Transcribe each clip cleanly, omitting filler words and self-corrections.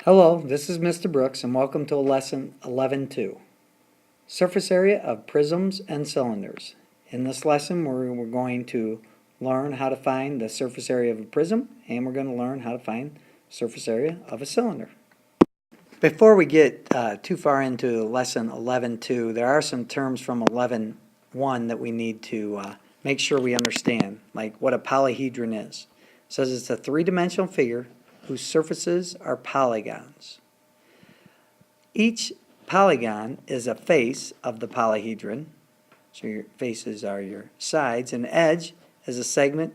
Hello, this is Mr. Brooks and welcome to lesson 11.2, surface area of prisms and cylinders. In this lesson we're going to learn how to find the surface area of a prism and we're going to learn how to find surface area of a cylinder. Before we get too far into lesson 11.2, there are some terms from 11.1 that we need to make sure we understand, like what a polyhedron is. It says it's a three-dimensional figure whose surfaces are polygons. Each polygon is a face of the polyhedron, so your faces are your sides, and edge is a segment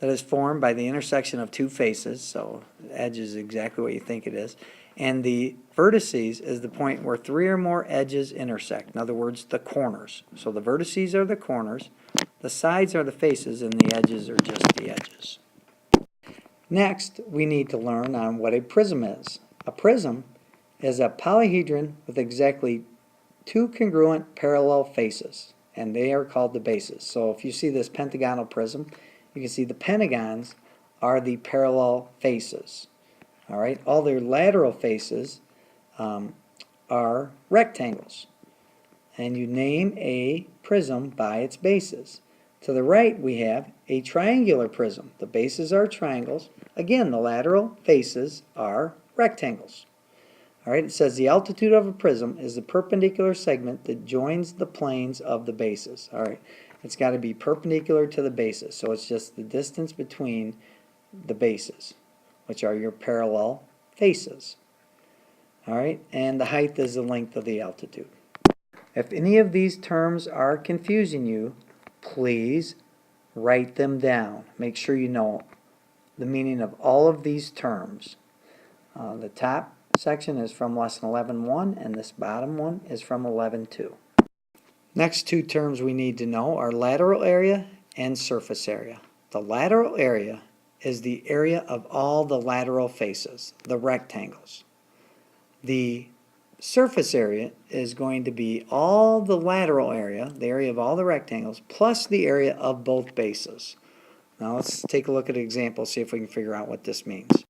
that is formed by the intersection of two faces, so the edge is exactly what you think it is, and the vertices is the point where three or more edges intersect, in other words, the corners. So the vertices are the corners, the sides are the faces, and the edges are just the edges. Next, we need to learn on what a prism is. A prism is a polyhedron with exactly two congruent parallel faces, and they are called the bases. So if you see this pentagonal prism, you can see the pentagons are the parallel faces. All right, all their lateral faces are rectangles, and you name a prism by its bases. To the right we have a triangular prism. The bases are triangles. Again, the lateral faces are rectangles. All right, it says the altitude of a prism is the perpendicular segment that joins the planes of the bases. All right, it's got to be perpendicular to the bases, so it's just the distance between the bases, which are your parallel faces. All right, and the height is the length of the altitude. If any of these terms are confusing you, please write them down. Make sure you know the meaning of all of these terms. The top section is from lesson 11.1 and this bottom one is from 11.2. Next two terms we need to know are lateral area and surface area. The lateral area is the area of all the lateral faces, the rectangles. The surface area is going to be all the lateral area, the area of all the rectangles, plus the area of both bases. Now let's take a look at an example, see if we can figure out what this means.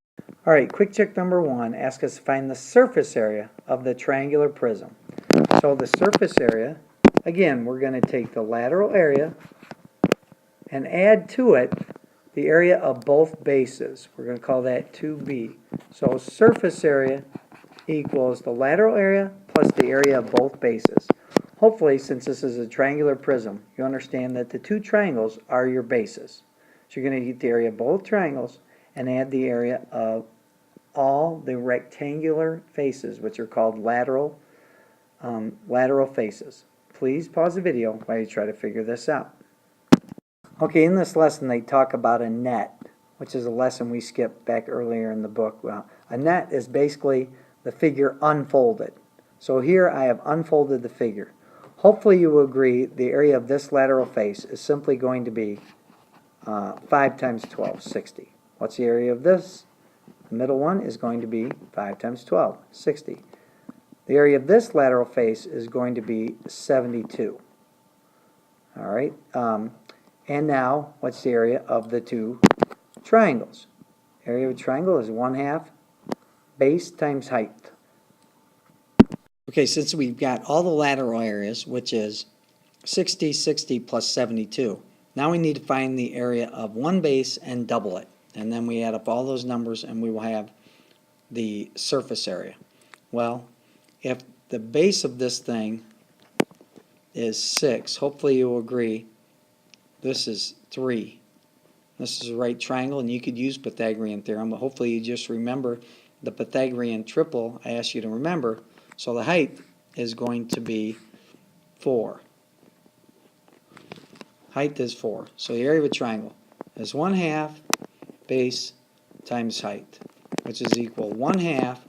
All right, quick check number one asks us to find the surface area of the triangular prism. So the surface area, again, we're going to take the lateral area and add to it the area of both bases. We're going to call that 2b. So surface area equals the lateral area plus the area of both bases. Hopefully, since this is a triangular prism, you understand that the two triangles are your bases. So you're going to get the area of both triangles and add the area of all the rectangular faces, which are called lateral faces. Please pause the video while you try to figure this out. Okay, in this lesson they talk about a net, which is a lesson we skipped back earlier in the book. Well, a net is basically the figure unfolded. So here I have unfolded the figure. Hopefully you will agree the area of this lateral face is simply going to be 5 times 12, 60. What's the area of this? The middle one is going to be 5 times 12, 60. The area of this lateral face is going to be 72. All right. And now, what's the area of the two triangles? Area of a triangle is 1/2 base times height. Okay, since we've got all the lateral areas, which is 60, 60 plus 72, now we need to find the area of one base and double it. And then we add up all those numbers and we will have the surface area. Well, if the base of this thing is 6, hopefully you will agree this is 3. This is a right triangle, and you could use Pythagorean theorem, but hopefully you just remember the Pythagorean triple I asked you to remember. So the height is going to be 4. Height is 4. So the area of a triangle is 1/2 base times height, which is equal 1/2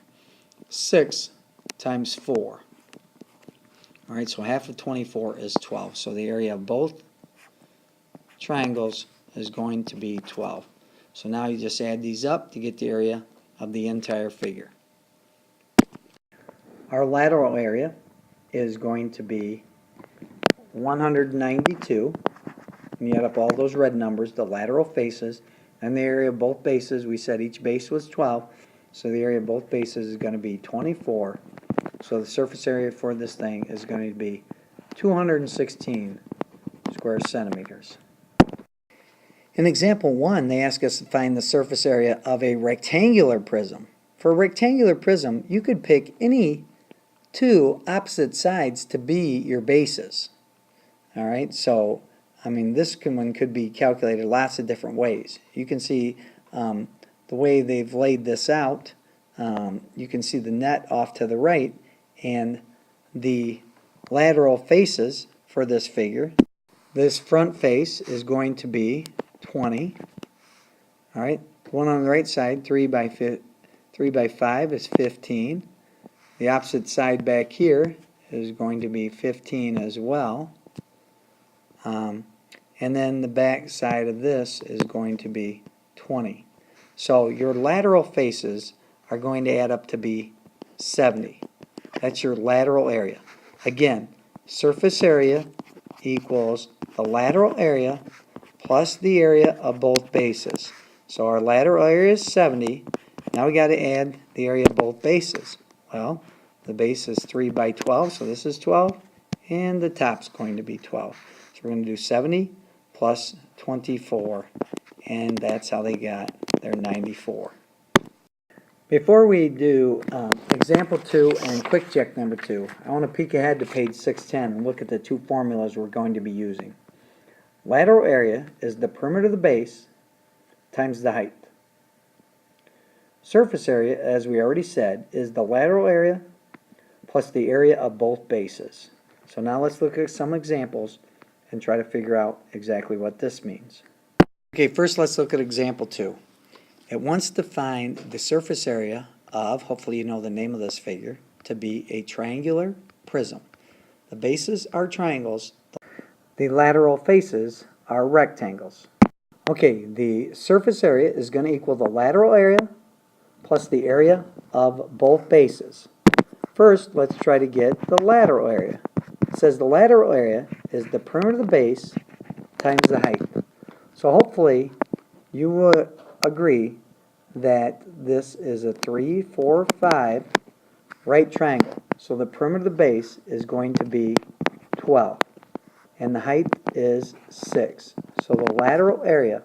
6 times 4. All right, so half of 24 is 12. So the area of both triangles is going to be 12. So now you just add these up to get the area of the entire figure. Our lateral area is going to be 192. And you add up all those red numbers, the lateral faces, and the area of both bases. We said each base was 12. So the area of both bases is going to be 24. So the surface area for this thing is going to be 216 square centimeters. In example 1, they ask us to find the surface area of a rectangular prism. For a rectangular prism, you could pick any two opposite sides to be your bases. Alright, so I mean this one could be calculated lots of different ways. You can see the way they've laid this out. You can see the net off to the right and the lateral faces for this figure. This front face is going to be 20. Alright, one on the right side, 3 by 5 is 15. The opposite side back here is going to be 15 as well. And then the back side of this is going to be 20. So your lateral faces are going to add up to be 70. That's your lateral area. Again, surface area equals the lateral area plus the area of both bases. So our lateral area is 70. Now we got to add the area of both bases. Well, the base is 3 by 12, so this is 12, and the top's going to be 12. So we're going to do 70 plus 24, and that's how they got their 94. Before we do example 2 and quick check number 2, I want to peek ahead to page 610 and look at the two formulas we're going to be using. Lateral area is the perimeter of the base times the height. Surface area, as we already said, is the lateral area plus the area of both bases. So now let's look at some examples and try to figure out exactly what this means. Okay, first let's look at example 2. It wants to find the surface area of, hopefully you know the name of this figure, to be a triangular prism. The bases are triangles. The lateral faces are rectangles. Okay, the surface area is going to equal the lateral area plus the area of both bases. First, let's try to get the lateral area. It says the lateral area is the perimeter of the base times the height. So hopefully you will agree that this is a 3, 4, 5 right triangle. So the perimeter of the base is going to be 12. And the height is 6. So the lateral area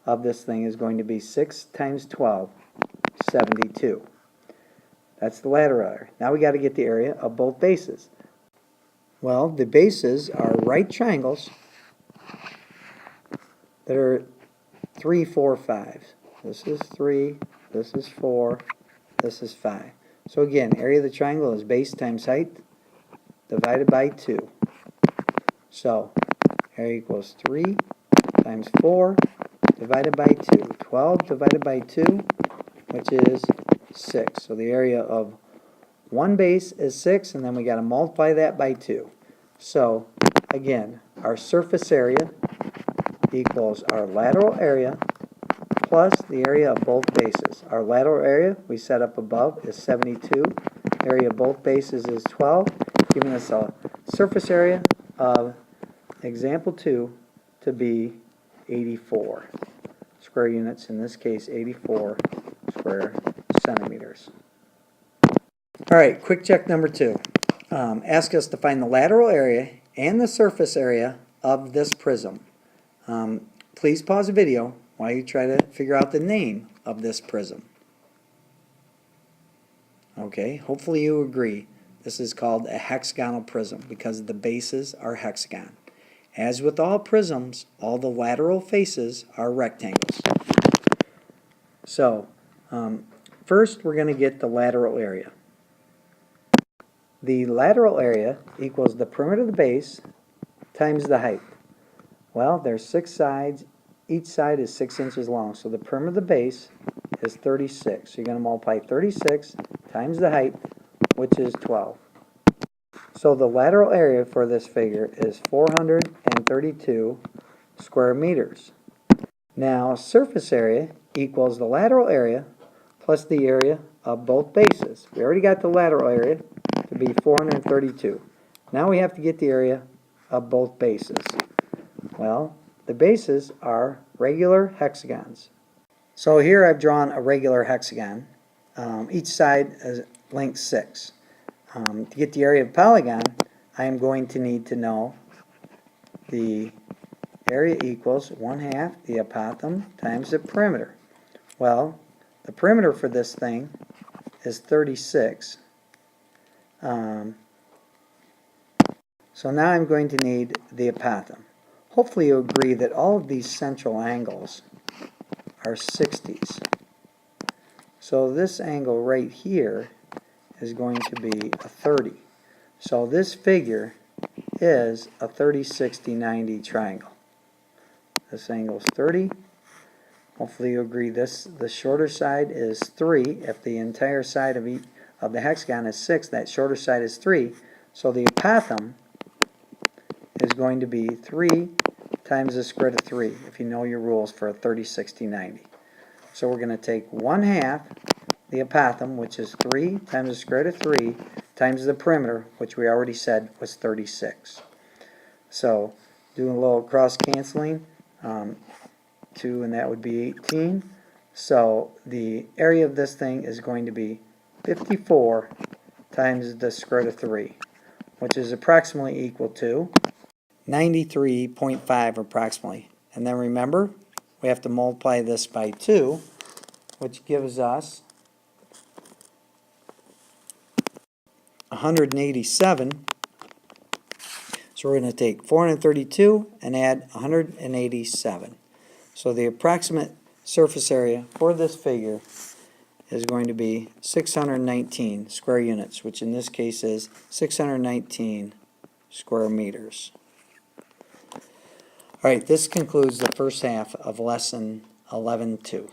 of this thing is going to be 6 times 12, 72. That's the lateral area. Now we got to get the area of both bases. Well, the bases are right triangles that are 3, 4, 5. This is 3, this is 4, this is 5. So again, area of the triangle is base times height divided by 2. So area equals 3 times 4 divided by 2. 12 divided by 2, which is 6. So the area of one base is 6, and then we got to multiply that by 2. So again, our surface area equals our lateral area plus the area of both bases. Our lateral area we set up above is 72. Area of both bases is 12, giving us a surface area of example 2 to be 84 square units, in this case 84 square centimeters. Alright, quick check number 2. Ask us to find the lateral area and the surface area of this prism. Please pause the video while you try to figure out the name of this prism. Okay, hopefully you agree this is called a hexagonal prism because the bases are hexagon. As with all prisms, all the lateral faces are rectangles. So, first we're going to get the lateral area. The lateral area equals the perimeter of the base times the height. Well, there's 6 sides. Each side is 6 inches long. So the perimeter of the base is 36. So you're going to multiply 36 times the height, which is 12. So the lateral area for this figure is 432 square meters. Now, surface area equals the lateral area plus the area of both bases. We already got the lateral area to be 432. Now we have to get the area of both bases. Well, the bases are regular hexagons. So here I've drawn a regular hexagon. each side is length 6. To get the area of a polygon, I am going to need to know the area equals 1/2 the apothem times the perimeter. Well, the perimeter for this thing is 36. So now I'm going to need the apothem. Hopefully you'll agree that all of these central angles are 60s. So this angle right here is going to be a 30. So this figure is a 30, 60, 90 triangle. This angle is 30. Hopefully you agree the shorter side is 3. If the entire side of the hexagon is 6, that shorter side is 3. So the apothem is going to be 3 times the square root of 3, if you know your rules for a 30, 60, 90. So we're going to take 1/2 the apothem, which is 3 times the square root of 3, times the perimeter, which we already said was 36. So doing a little cross canceling, 2 and that would be 18. So the area of this thing is going to be 54 times the square root of 3, which is approximately equal to 93.5 approximately. And then remember, we have to multiply this by 2, which gives us 187. So we're going to take 432 and add 187. So the approximate surface area for this figure is going to be 619 square units, which in this case is 619 square meters. All right, this concludes the first half of lesson 11.2.